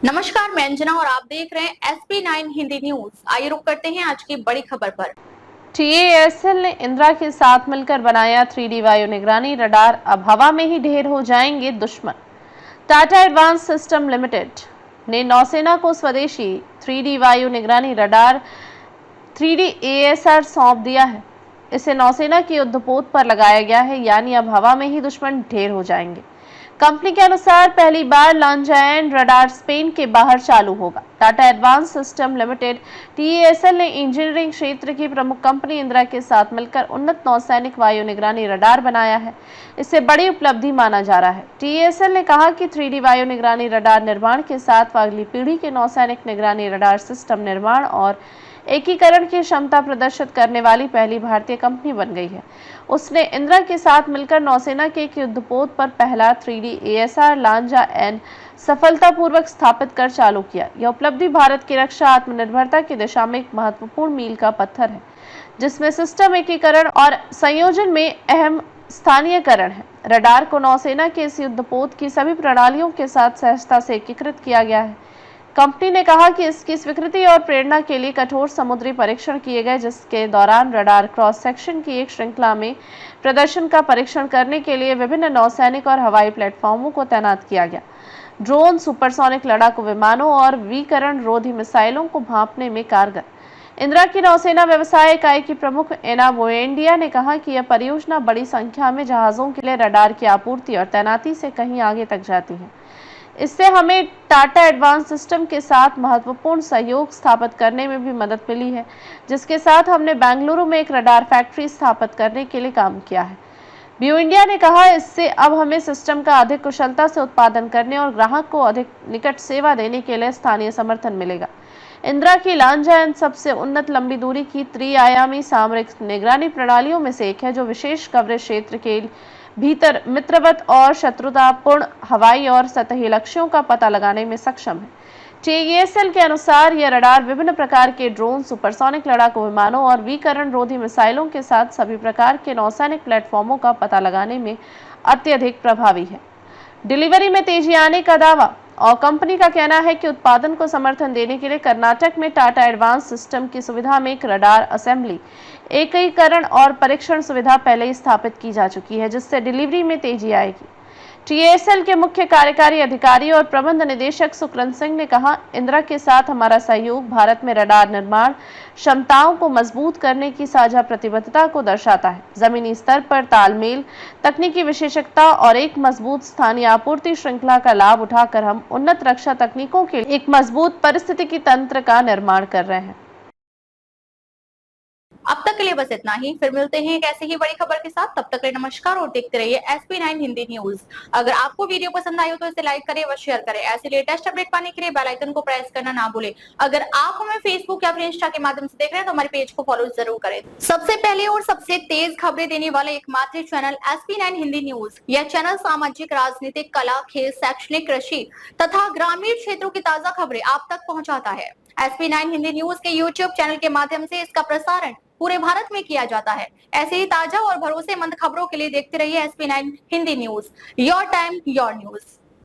नमस्कार, मैं अंजना और आप देख रहे हैं SP9 हिंदी न्यूज। आइए रुक करते हैं आज की बड़ी खबर पर। TASL ने इंदिरा के साथ मिलकर बनाया 3D वायु निगरानी रडार, अब हवा में ही ढेर हो जाएंगे दुश्मन। टाटा एडवांस सिस्टम लिमिटेड ने नौसेना को स्वदेशी 3D वायु निगरानी रडार 3D ASR सौंप दिया है। इसे नौसेना के युद्धपोत पर लगाया गया है, यानी अब हवा में ही दुश्मन ढेर हो जाएंगे। कंपनी के अनुसार पहली बार लांजायन रडार स्पेन के बाहर चालू होगा। Tata advance system limited TASL ने इंजीनियरिंग क्षेत्र की प्रमुख कंपनी इंदिरा के साथ मिलकर उन्नत नौसैनिक वायु निगरानी रडार बनाया है। इसे बड़ी उपलब्धि माना जा रहा है। TASL ने कहा कि 3D वायु निगरानी रडार निर्माण के साथ अगली पीढ़ी के नौसैनिक निगरानी रडार सिस्टम निर्माण और एकीकरण की क्षमता प्रदर्शित करने वाली पहली भारतीय कंपनी बन गई है। उसने इंदिरा के साथ मिलकर नौसेना के एक युद्धपोत पर पहला 3D ASR लांजा एन सफलतापूर्वक स्थापित कर चालू किया। यह उपलब्धि भारत की रक्षा आत्मनिर्भरता की दिशा में एक महत्वपूर्ण मील का पत्थर है, जिसमें सिस्टम एकीकरण और संयोजन में अहम स्थानीयकरण है। रडार को नौसेना के इस युद्धपोत की सभी प्रणालियों के साथ सहजता से एकीकृत किया गया है। कंपनी ने कहा कि इसकी स्वीकृति और प्रेरणा के लिए कठोर समुद्री परीक्षण किए गए, जिसके दौरान रडार क्रॉस सेक्शन की एक श्रृंखला में प्रदर्शन का परीक्षण करने के लिए विभिन्न नौसैनिक और हवाई प्लेटफॉर्मों को तैनात किया गया। ड्रोन, सुपरसोनिक लड़ाकू विमानों और विकिरण रोधी मिसाइलों को भांपने में कारगर। इंदिरा की नौसेना व्यवसाय इकाई की प्रमुख एना बोएंडिया ने कहा कि यह परियोजना बड़ी संख्या में जहाजों के लिए रडार की आपूर्ति और तैनाती से कहीं आगे तक जाती है। इससे हमें टाटा एडवांस सिस्टम के साथ महत्वपूर्ण सहयोग स्थापित करने में भी मदद मिली है, जिसके साथ हमने बेंगलुरु में एक रडार फैक्ट्री स्थापित करने के लिए काम किया है। ब्यू इंडिया ने कहा, इससे अब हमें सिस्टम का अधिक कुशलता से उत्पादन करने और ग्राहक को अधिक निकट सेवा देने के लिए स्थानीय समर्थन मिलेगा। इंदिरा की लांजायन सबसे उन्नत लंबी दूरी की त्रिआयामी सामरिक निगरानी प्रणालियों में से एक है, जो विशेष कवरेज क्षेत्र के भीतर मित्रवत और शत्रुतापूर्ण हवाई और सतही लक्ष्यों का पता लगाने में सक्षम है। TASL के अनुसार यह रडार विभिन्न प्रकार के ड्रोन, सुपरसोनिक लड़ाकू विमानों और विकिरण रोधी मिसाइलों के साथ सभी प्रकार के नौसैनिक प्लेटफॉर्मों का पता लगाने में अत्यधिक प्रभावी है। डिलीवरी में तेजी आने का दावा। और कंपनी का कहना है कि उत्पादन को समर्थन देने के लिए कर्नाटक में टाटा एडवांस सिस्टम की सुविधा में एक रडार असेंबली, एकीकरण और परीक्षण सुविधा पहले ही स्थापित की जा चुकी है, जिससे डिलीवरी में तेजी आएगी। TASL के मुख्य कार्यकारी अधिकारी और प्रबंध निदेशक सुकरन सिंह ने कहा, इंदिरा के साथ हमारा सहयोग भारत में रडार निर्माण क्षमताओं को मजबूत करने की साझा प्रतिबद्धता को दर्शाता है। जमीनी स्तर पर तालमेल, तकनीकी विशेषज्ञता और एक मजबूत स्थानीय आपूर्ति श्रृंखला का लाभ उठाकर हम उन्नत रक्षा तकनीकों के एक मजबूत परिस्थितिकी तंत्र का निर्माण कर रहे हैं। अब तक के लिए बस इतना ही। फिर मिलते हैं एक ऐसे ही बड़ी खबर के साथ। तब तक के लिए नमस्कार और देखते रहिए SP9 हिंदी न्यूज। अगर आपको वीडियो पसंद आई हो तो इसे लाइक करें व शेयर करें। ऐसे लेटेस्ट अपडेट पाने के लिए बेल आइकन को प्रेस करना ना भूलें। अगर आप हमें फेसबुक या फिर इंस्टा के माध्यम से देख रहे हैं तो हमारे पेज को फॉलो जरूर करें। सबसे पहले और सबसे तेज खबरें देने वाले एकमात्र चैनल SP9 हिंदी न्यूज। यह चैनल सामाजिक, राजनीतिक, कला, खेल, शैक्षणिक, कृषि तथा ग्रामीण क्षेत्रों की ताजा खबरें आप तक पहुँचाता है। SP9 हिंदी न्यूज के YouTube चैनल के माध्यम से इसका प्रसारण पूरे भारत में किया जाता है। ऐसे ही ताजा और भरोसेमंद खबरों के लिए देखते रहिए SP9 Hindi news. Your time your news.